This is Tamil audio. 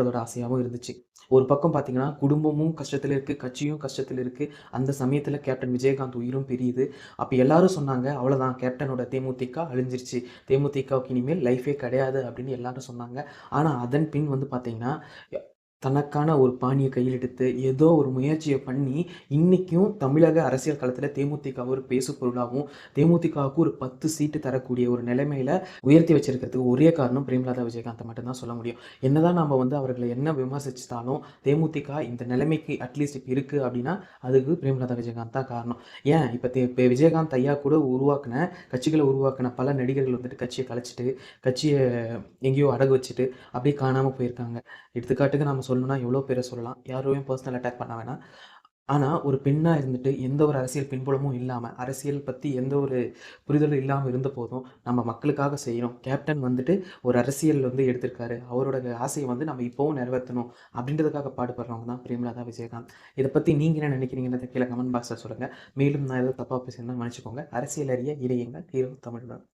அதோட ஆசையாவும் இருந்துச்சு. ஒரு பக்கம் பார்த்தீங்கன்னா, குடும்பமும் கஷ்டத்துல இருக்கு, கட்சியும் கஷ்டத்துல இருக்கு. அந்த சமயத்துல கேப்டன் விஜயகாந்த் உயிரும் பிரியுது. அப்ப எல்லாரும் சொன்னாங்க, "அவ்வளோதான் கேப்டனோட தேமுதிக அழிஞ்சிருச்சு. தேமுதிகவுக்கு இனிமேல் லைஃபே கிடையாது." அப்படின்னு எல்லாரும் சொன்னாங்க. ஆனா, அதன் பின் வந்து பார்த்தீங்கன்னா, ய தனக்கான ஒரு பாணிய கையில் எடுத்து, ஏதோ ஒரு முயற்சிய பண்ணி, இன்னைக்கும் தமிழக அரசியல் களத்துல தேமுதிக ஒரு பேசு பொருளாவும், தேமுதிகவுக்கு ஒரு 10 சீட்டு தரக்கூடிய ஒரு நிலைமையில உயர்த்தி வச்சிருக்கிறதுக்கு ஒரே காரணம் பிரேமலதா விஜயகாந்த மட்டும் தான் சொல்ல முடியும். என்னதான் நம்ம வந்து அவர்கள என்ன விமர்சிச்சுட்டாலும், தேமுதிக இந்த நிலைமைக்கு அட்லீஸ்ட் இப்ப இருக்கு அப்டின்னா, அதுக்கு பிரேமலதா விஜயகாந்த் தான் காரணம். ஏன் இப்ப விஜயகாந்த் ஐயா கூட கட்சிகள உருவாக்குன பல நடிகர்கள் வந்துட்டு கட்சிய கலைச்சுட்டு, கட்சிய எங்கேயோ அடகு வச்சுட்டு, அப்டியே காணாம போயிருக்காங்க. எடுத்துக்காட்டுக்கு நம்ம சொல்லணும்னா எவ்வளோ பேர சொல்லலாம். யாரையும் பெர்சனல் அட்டாக் பண்ண வேணாம். ஆனா, ஒரு பெண்ணா இருந்துட்டு எந்த ஒரு அரசியல் பின்புலமும் இல்லாம, அரசியல் பத்தி எந்த ஒரு புரிதலும் இல்லாம இருந்த போதும், நம்ம மக்களுக்காக செய்யணும். கேப்டன் வந்துட்டு ஒரு அரசியல் வந்து எடுத்திருக்காரு. அவரோட ஆசைய வந்து நம்ம இப்பவும் நிறைவேத்தணும். அப்படின்றதுக்காக பாடுபடுறவங்க தான் பிரேமலதா விஜயகாந்த். இத பத்தி நீங்க என்ன நினைக்கிறீங்கன்றத கீழ கமெண்ட் பாக்ஸ்ல சொல்லுங்க. மேலும் நான் ஏதாவது தப்பா பேசியிருந்தா மன்னிச்சுக்கோங்க. அரசியல் அறிய இறையுங்கள். ஹீரோ தமிழ் தான்.